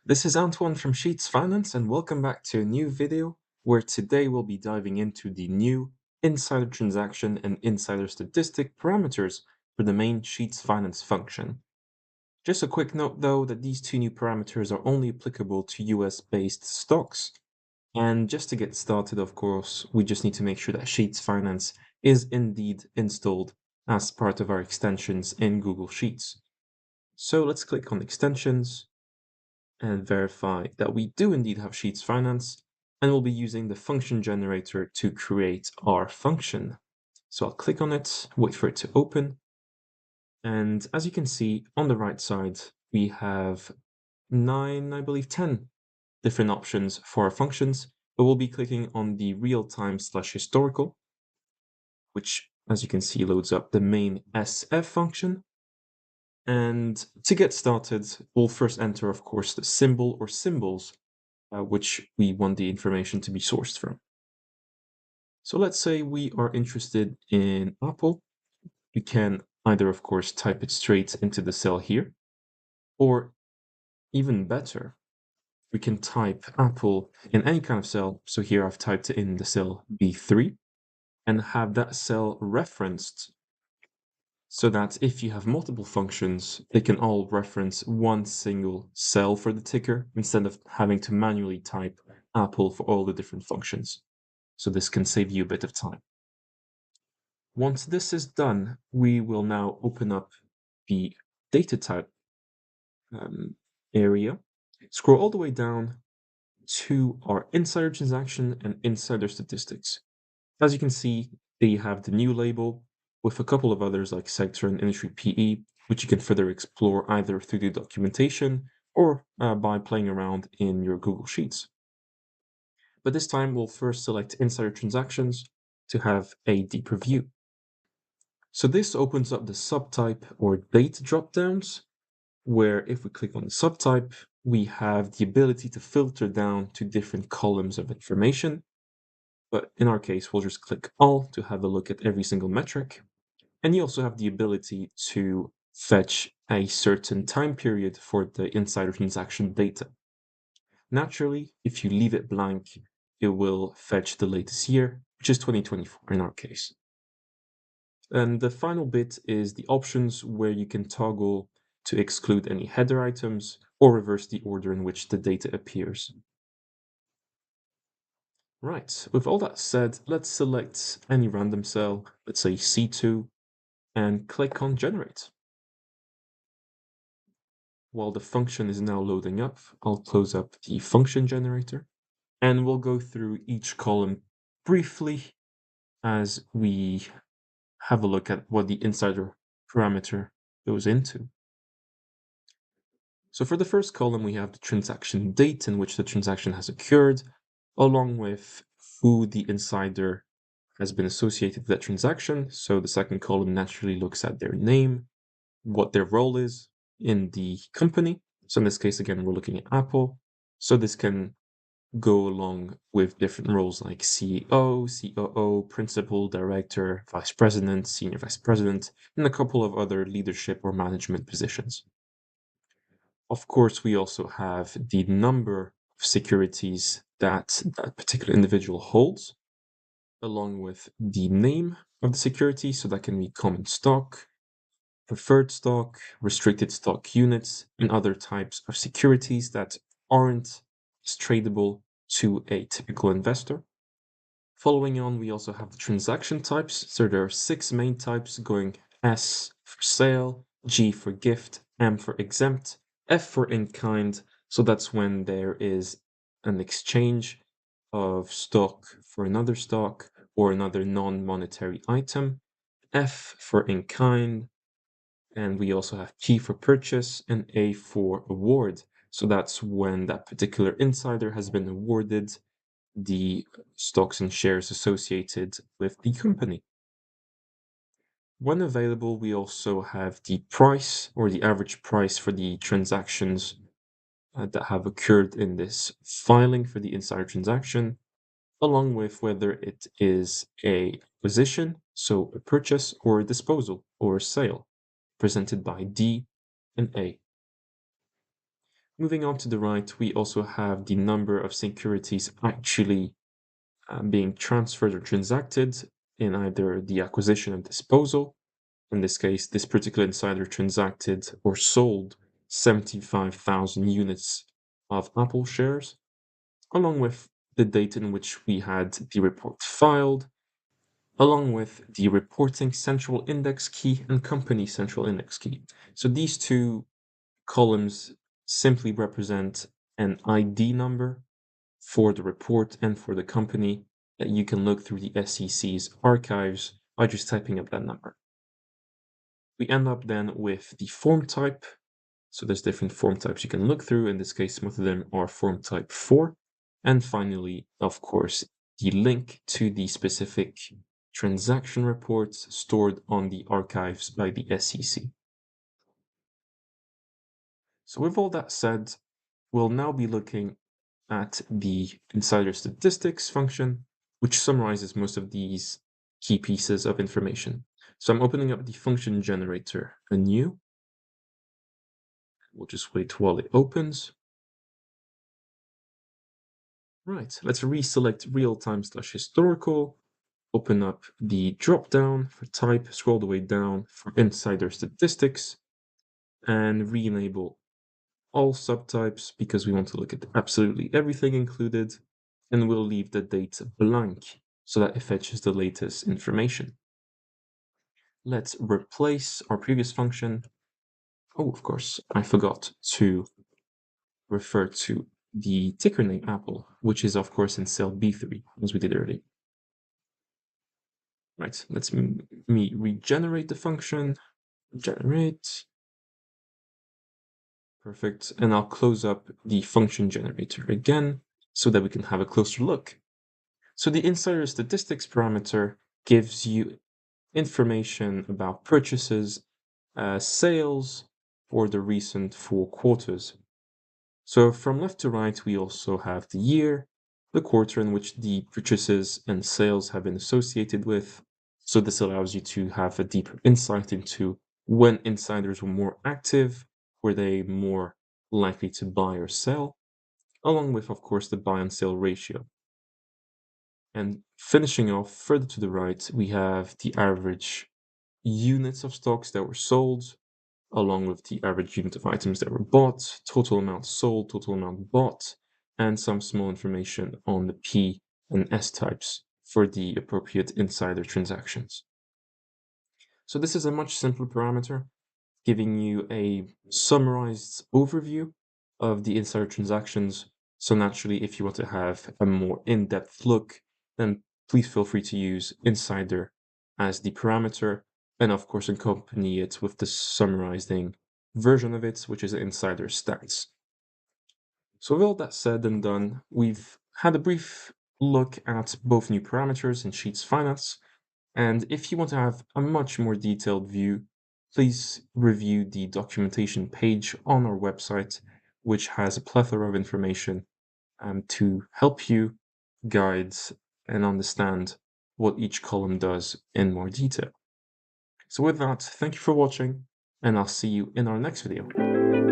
This is Antoine from SheetsFinance, and welcome back to a new video where today we'll be diving into the new insider transaction and insider statistic parameters for the main SheetsFinance function. Just a quick note though that these two new parameters are only applicable to US-based stocks. And just to get started, of course, we just need to make sure that SheetsFinance is indeed installed as part of our extensions in Google Sheets. So let's click on extensions and verify that we do indeed have SheetsFinance, and we'll be using the function generator to create our function. So I'll click on it, wait for it to open, and as you can see on the right side, we have 9, I believe 10 different options for our functions, but we'll be clicking on the real-time/historical, which, as you can see, loads up the main SF function. And to get started, we'll first enter, of course, the symbol or symbols which we want the information to be sourced from. So let's say we are interested in Apple. We can either, of course, type it straight into the cell here, or even better, we can type Apple in any kind of cell. So here I've typed it in the cell B3 and have that cell referenced so that if you have multiple functions, they can all reference one single cell for the ticker instead of having to manually type Apple for all the different functions. So this can save you a bit of time. Once this is done, we will now open up the data type area, scroll all the way down to our insider transaction and insider statistics. As you can see, they have the new label with a couple of others like sector and industry PE, which you can further explore either through the documentation or by playing around in your Google Sheets. But this time we'll first select insider transactions to have a deeper view. So this opens up the subtype or date dropdowns, where if we click on the subtype, we have the ability to filter down to different columns of information. But in our case, we'll just click all to have a look at every single metric. And you also have the ability to fetch a certain time period for the insider transaction data. Naturally, if you leave it blank, it will fetch the latest year, which is 2024 in our case. And the final bit is the options where you can toggle to exclude any header items or reverse the order in which the data appears. Right, with all that said, let's select any random cell, let's say C2, and click on Generate. While the function is now loading up, I'll close up the function generator, and we'll go through each column briefly as we have a look at what the insider parameter goes into. So for the first column, we have the transaction date in which the transaction has occurred, along with who the insider has been associated with that transaction. So the second column naturally looks at their name, what their role is in the company. So in this case, again, we're looking at Apple. So this can go along with different roles like CEO, COO, principal, director, vice president, senior vice president, and a couple of other leadership or management positions. Of course, we also have the number of securities that that particular individual holds, along with the name of the security. So that can be common stock, preferred stock, restricted stock units, and other types of securities that aren't tradable to a typical investor. Following on, we also have the transaction types. So there are 6 main types going S for sale, G for gift, M for exempt, F for in kind. So that's when there is an exchange of stock for another stock or another non-monetary item, F for in kind, and we also have P for purchase and A for award. So that's when that particular insider has been awarded the stocks and shares associated with the company. When available, we also have the price or the average price for the transactions that have occurred in this filing for the insider transaction, along with whether it is a acquisition, so a purchase, or a disposal or a sale, presented by D and A. Moving on to the right, we also have the number of securities actually being transferred or transacted in either the acquisition and disposal. In this case, this particular insider transacted or sold 75,000 units of Apple shares, along with the date in which we had the report filed, along with the reporting central index key and company central index key. So these two columns simply represent an ID number for the report and for the company that you can look through the SEC's archives by just typing up that number. We end up then with the form type. So there's different form types you can look through. In this case, most of them are form type 4. And finally, of course, the link to the specific transaction reports stored on the archives by the SEC. So with all that said, we'll now be looking at the insider statistics function, which summarizes most of these key pieces of information. So I'm opening up the function generator anew. We'll just wait while it opens. Right, let's reselect real-time/historical, open up the drop-down for type, scroll the way down for insider statistics, and re-enable all subtypes because we want to look at absolutely everything included, and we'll leave the date blank so that it fetches the latest information. Let's replace our previous function. Oh, of course, I forgot to refer to the ticker name Apple, which is of course in cell B3, as we did earlier. Right, let's me regenerate the function, generate. Perfect, and I'll close up the function generator again so that we can have a closer look. So the insider statistics parameter gives you information about purchases, sales for the recent 4 quarters. So from left to right, we also have the year, the quarter in which the purchases and sales have been associated with. So this allows you to have a deeper insight into when insiders were more active, were they more likely to buy or sell, along with, of course, the buy and sell ratio. And finishing off further to the right, we have the average units of stocks that were sold, along with the average unit of items that were bought, total amount sold, total amount bought, and some small information on the P and S types for the appropriate insider transactions. So this is a much simpler parameter, giving you a summarized overview of the insider transactions. So naturally, if you want to have a more in-depth look, then please feel free to use insider as the parameter, and of course accompany it with the summarizing version of it, which is insider stats. So with all that said and done, we've had a brief look at both new parameters in SheetsFinance, and if you want to have a much more detailed view, please review the documentation page on our website, which has a plethora of information to help you guide and understand what each column does in more detail. So with that, thank you for watching, and I'll see you in our next video.